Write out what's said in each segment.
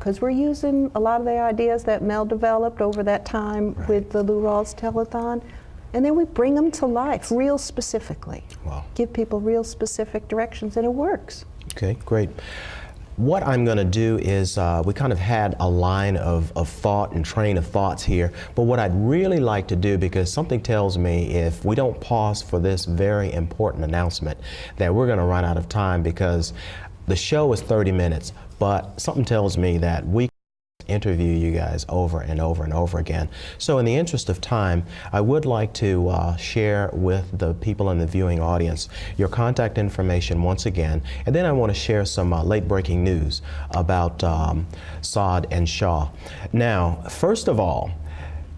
because we're using a lot of the ideas that Mel developed over that time with the Lou Rawls Telethon, and then we bring them to life real specifically. Wow. Give people real specific directions, and it works. Okay, great. What I'm going to do is, we kind of had a line of thought and train of thoughts here, but what I'd really like to do, because something tells me if we don't pause for this very important announcement, that we're going to run out of time, because the show is 30 minutes, but something tells me that we interview you guys over and over and over again. So in the interest of time, I would like to share with the people in the viewing audience your contact information once again, and then I want to share some late breaking news about Saad and Shaw. Now, first of all,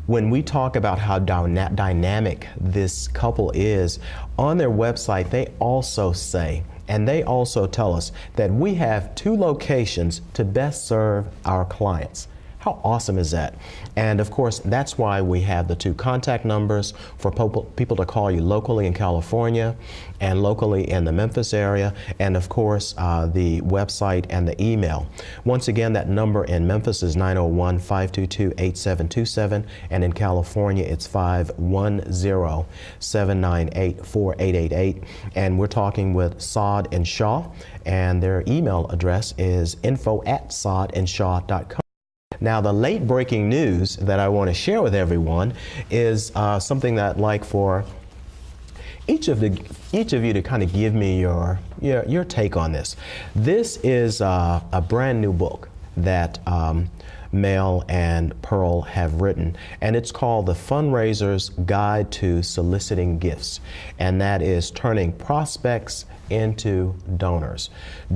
when we talk about how dynamic this couple is, on their website they also say, and they also tell us, that we have 2 locations to best serve our clients. How awesome is that? And of course, that's why we have the 2 contact numbers for people to call you locally in California and locally in the Memphis area, and of course, the website and the email. Once again, that number in Memphis is 901-522-8727, and in California, it's 510-798-4888. And we're talking with Saad and Shaw, and their email address is info@saadandshaw.com. Now, the late breaking news that I want to share with everyone is something that I'd like for each of you to kind of give me your take on this. This is a brand new book that Mel and Pearl have written, and it's called The Fundraiser's Guide to Soliciting Gifts, and that is turning prospects into donors.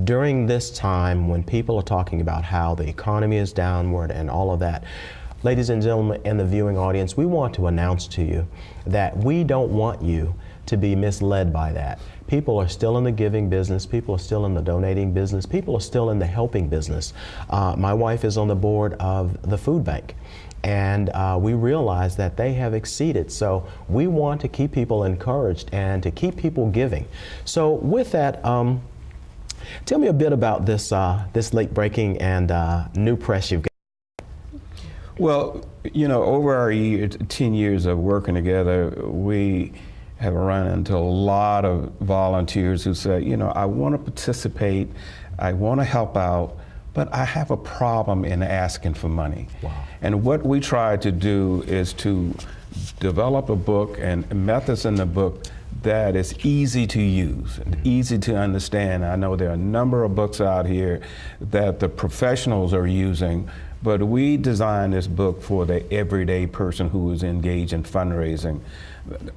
During this time when people are talking about how the economy is downward and all of that, ladies and gentlemen in the viewing audience, we want to announce to you that we don't want you to be misled by that. People are still in the giving business, people are still in the donating business, people are still in the helping business. My wife is on the board of the food bank, and we realize that they have exceeded. So we want to keep people encouraged and to keep people giving. So with that, tell me a bit about this late breaking and new press you've got. Well, you know, over our 10 years of working together, we have run into a lot of volunteers who say, you know, I want to participate, I want to help out, but I have a problem in asking for money. Wow. And what we try to do is to develop a book and methods in the book that is easy to use and easy to understand. I know there are a number of books out here that the professionals are using, but we designed this book for the everyday person who is engaged in fundraising.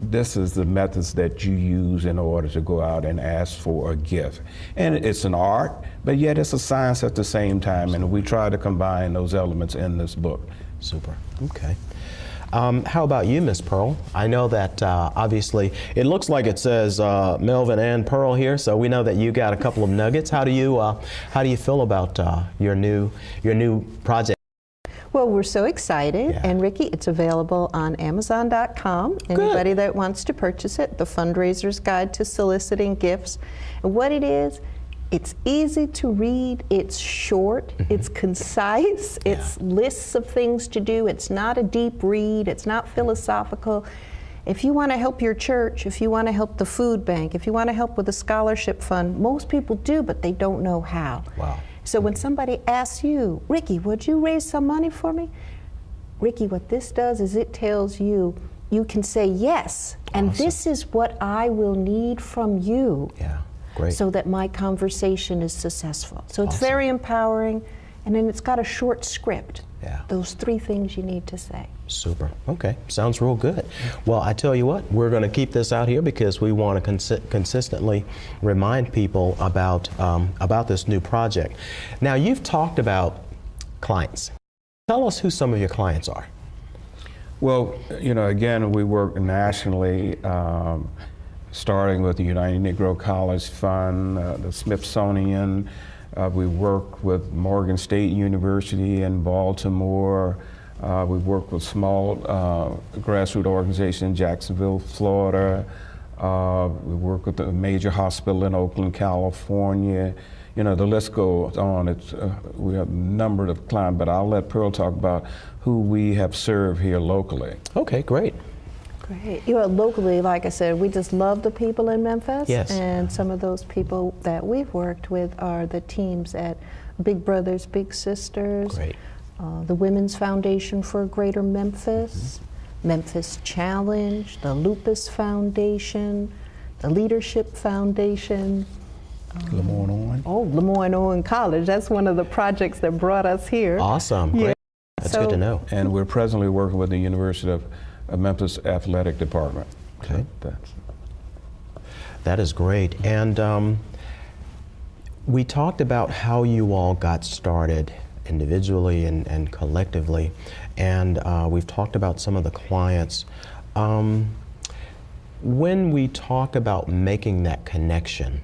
This is the methods that you use in order to go out and ask for a gift. And it's an art, but yet it's a science at the same time, and we try to combine those elements in this book. Super, okay. How about you, Miss Pearl? I know that obviously it looks like it says Melvin and Pearl here, so we know that you got a couple of nuggets. How do you feel about your new project? Well, we're so excited, Yeah. and Ricky, it's available on Amazon.com. Anybody that wants to purchase it, The Fundraiser's Guide to Soliciting Gifts. And what it is, it's easy to read, it's short, it's concise, it's lists of things to do, it's not a deep read, it's not philosophical. If you want to help your church, if you want to help the food bank, if you want to help with a scholarship fund, most people do, but they don't know how. Wow. So when somebody asks you, Ricky, would you raise some money for me? Ricky, what this does is it tells you, you can say yes, and Awesome. this is what I will need from you. Yeah, great. So that my conversation is successful. So it's Awesome. very empowering, and then it's got a short script. Yeah. Those 3 things you need to say. Super. Okay. Sounds real good. Well, I tell you what, we're going to keep this out here because we want to consistently remind people about this new project. Now, you've talked about clients. Tell us who some of your clients are. Well, you know, again, we work nationally, starting with the United Negro College Fund, the Smithsonian. We work with Morgan State University in Baltimore. We work with small grassroots organization in Jacksonville, Florida. We work with a major hospital in Oakland, California. you know, the list goes on. We have a number of clients, but I'll let Pearl talk about who we have served here locally. Okay, great. Great. You know, locally, like I said, we just love the people in Memphis. Yes. And some of those people that we've worked with are the teams at Big Brothers Big Sisters, Great. The Women's Foundation for Greater Memphis, Memphis Challenge, the Lupus Foundation, the Leadership Foundation. Lemoyne Owen. Oh, Lemoyne Owen College. That's one of the projects that brought us here. Awesome. Yeah. Great. That's good to know. And we're presently working with the University of Memphis Athletic Department. Okay. So That is great. And we talked about how you all got started individually and collectively, and we've talked about some of the clients. When we talk about making that connection,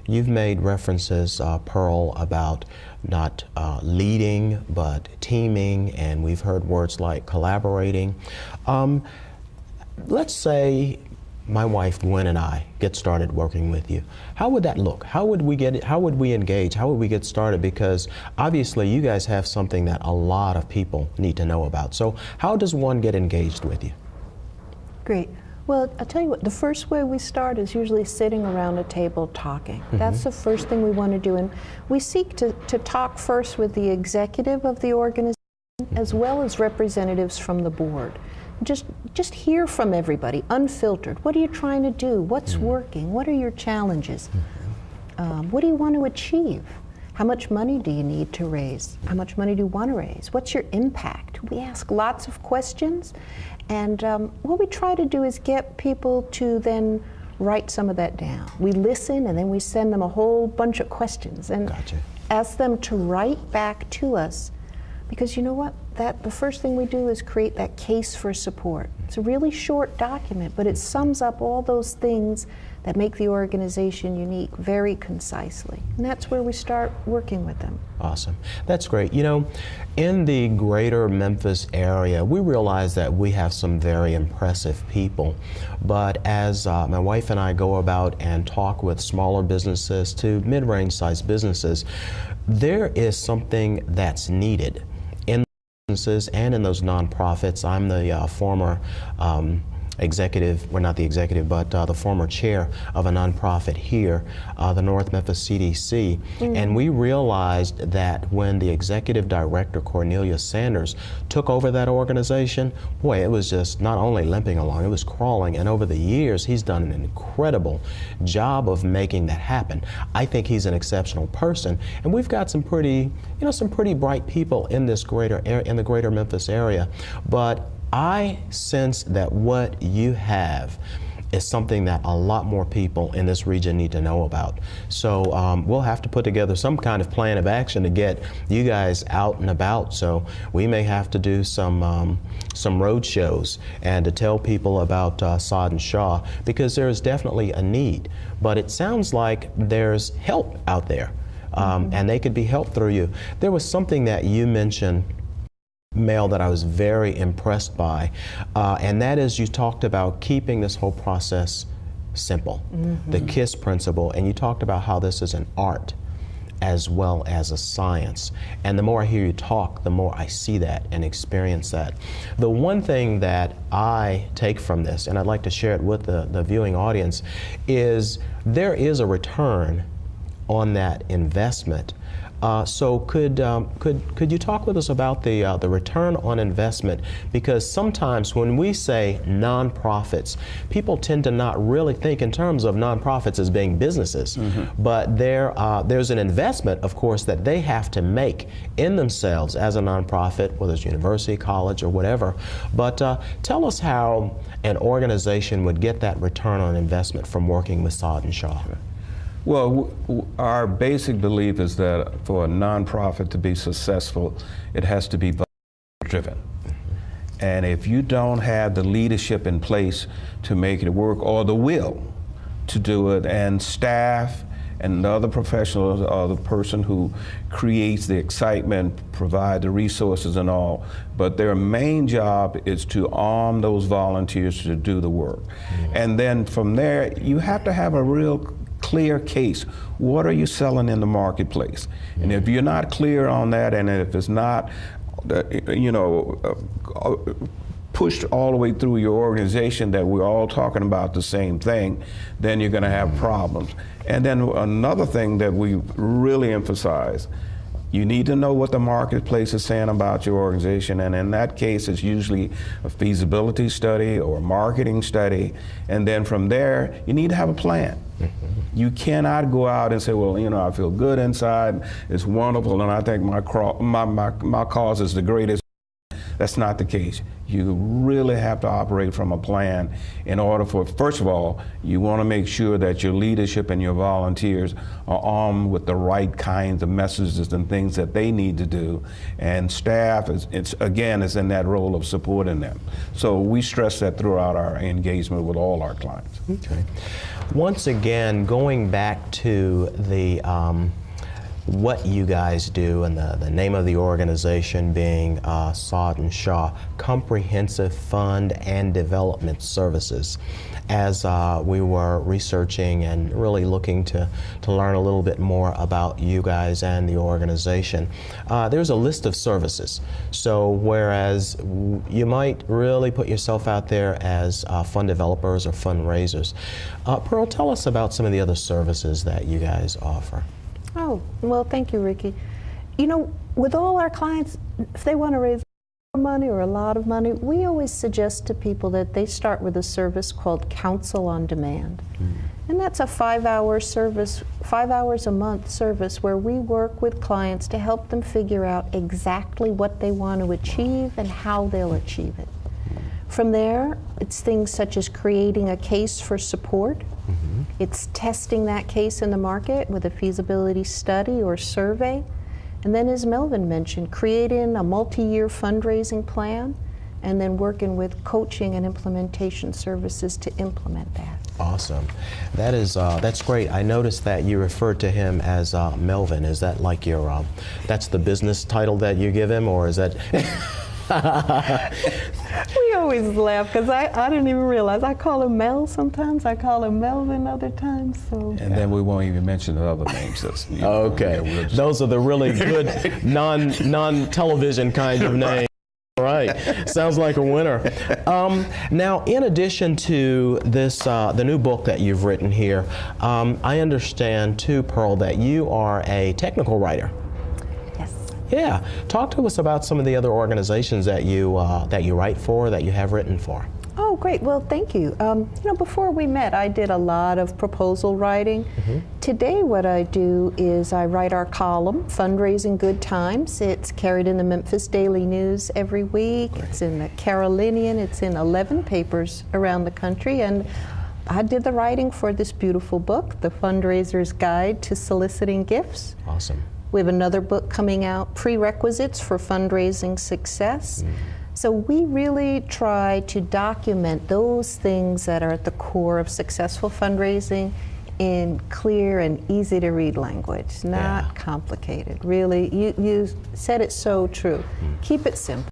you've made references, Pearl, about not leading but teaming, and we've heard words like collaborating. Let's say my wife Gwen and I get started working with you. How would that look? How would we get it? How would we engage? How would we get started? Because obviously you guys have something that a lot of people need to know about. So how does one get engaged with you? Great. Well, I'll tell you what, the first way we start is usually sitting around a table talking. That's the first thing we want to do. And we seek to talk first with the executive of the organization as well as representatives from the board. Just hear from everybody, unfiltered. What are you trying to do? What's working? What are your challenges? What do you want to achieve? How much money do you need to raise? How much money do you want to raise? What's your impact? We ask lots of questions, and what we try to do is get people to then write some of that down. We listen, and then we send them a whole bunch of questions and Gotcha. ask them to write back to us. Because you know what? The first thing we do is create that case for support. It's a really short document, but it sums up all those things that make the organization unique very concisely. And that's where we start working with them. Awesome. That's great. You know, in the greater Memphis area, we realize that we have some very impressive people. But as my wife and I go about and talk with smaller businesses to mid-range sized businesses, there is something that's needed in businesses and in those nonprofits. I'm the former executive, well, not the executive, but the former chair of a nonprofit here, the North Memphis CDC. And we realized that when the executive director, Cornelia Sanders, took over that organization, boy, it was just not only limping along, it was crawling. And over the years, he's done an incredible job of making that happen. I think he's an exceptional person. And we've got some pretty, some pretty bright people in this in the greater Memphis area. But I sense that what you have is something that a lot more people in this region need to know about. So we'll have to put together some kind of plan of action to get you guys out and about. So we may have to do some road shows and to tell people about Saad and Shaw, because there is definitely a need. But it sounds like there's help out there, and they could be helped through you. There was something that you mentioned, Mel, that I was very impressed by, and that is you talked about keeping this whole process simple, the KISS principle, and you talked about how this is an art as well as a science. And the more I hear you talk, the more I see that and experience that. The one thing that I take from this, and I'd like to share it with the viewing audience, is there is a return on that investment. So could you talk with us about the return on investment? Because sometimes when we say nonprofits, people tend to not really think in terms of nonprofits as being businesses. But there's an investment, of course, that they have to make in themselves as a nonprofit, whether it's university, college, or whatever. But tell us how an organization would get that return on investment from working with Saad and Shaw. Well, our basic belief is that for a nonprofit to be successful, it has to be driven. And if you don't have the leadership in place to make it work, or the will to do it, and staff and other professionals, or the person who creates the excitement, provide the resources and all, but their main job is to arm those volunteers to do the work. And then from there, you have to have a real clear case. What are you selling in the marketplace? And if you're not clear on that, and if it's not, pushed all the way through your organization that we're all talking about the same thing, then you're going to have problems. And then another thing that we really emphasize, you need to know what the marketplace is saying about your organization, and in that case, it's usually a feasibility study or a marketing study, and then from there, you need to have a plan. You cannot go out and say, well, I feel good inside, it's wonderful, and I think my cause is the greatest. That's not the case. You really have to operate from a plan in order for, first of all, you want to make sure that your leadership and your volunteers are armed with the right kinds of messages and things that they need to do. And staff, is in that role of supporting them. So we stress that throughout our engagement with all our clients. Okay. Once again, going back to the what you guys do, and the name of the organization being Saad and Shaw, Comprehensive Fund and Development Services. As we were researching and really looking to learn a little bit more about you guys and the organization, there's a list of services. So whereas you might really put yourself out there as fund developers or fundraisers, Pearl, tell us about some of the other services that you guys offer. Oh, well, thank you, Ricky. With all our clients, if they want to raise money or a lot of money, we always suggest to people that they start with a service called Counsel on Demand. And that's a 5-hour service, 5 hours a month service, where we work with clients to help them figure out exactly what they want to achieve and how they'll achieve it. From there, it's things such as creating a case for support. It's testing that case in the market with a feasibility study or survey. And then, as Melvin mentioned, creating a multi-year fundraising plan, and then working with coaching and implementation services to implement that. Awesome. That's great. I noticed that you referred to him as Melvin. Is that like your, that's the business title that you give him, or is that? We always laugh because I didn't even realize. I call him Mel sometimes. I call him Melvin other times. So. And then we won't even mention the other names. Okay. Those are the really good non-television kind of names. All right. Sounds like a winner. Now, in addition to this, the new book that you've written here, I understand too, Pearl, that you are a technical writer. Yeah, talk to us about some of the other organizations that you write for, that you have written for. Oh, great. Well, thank you. Before we met, I did a lot of proposal writing. Today, what I do is I write our column, Fundraising Good Times. It's carried in the Memphis Daily News every week. Great. It's in the Carolinian. It's in 11 papers around the country. And I did the writing for this beautiful book, The Fundraiser's Guide to Soliciting Gifts. Awesome. We have another book coming out, Prerequisites for Fundraising Success. So we really try to document those things that are at the core of successful fundraising in clear and easy to read language, not complicated. Really, you said it so true. Keep it simple.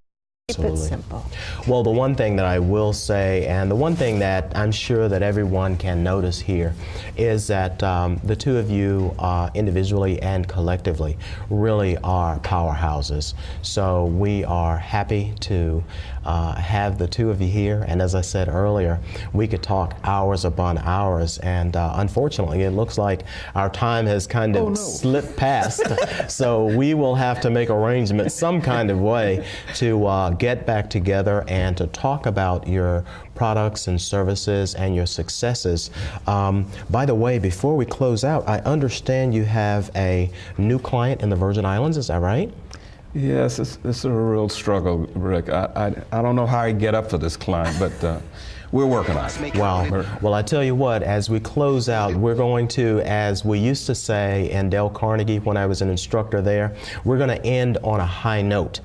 Keep it simple. Well, the one thing that I will say, and the one thing that I'm sure that everyone can notice here, is that the two of you individually and collectively really are powerhouses. So we are happy to have the two of you here, and as I said earlier, we could talk hours upon hours, and unfortunately it looks like our time has kind of slipped past. So we will have to make arrangements some kind of way to get back together and to talk about your products and services and your successes. By the way, before we close out, I understand you have a new client in the Virgin Islands, is that right? Yes, it's a real struggle, Rick. I don't know how I get up for this client, but we're working on it. Wow. Well, I tell you what, as we close out, we're going to, as we used to say in Dale Carnegie when I was an instructor there, we're going to end on a high note.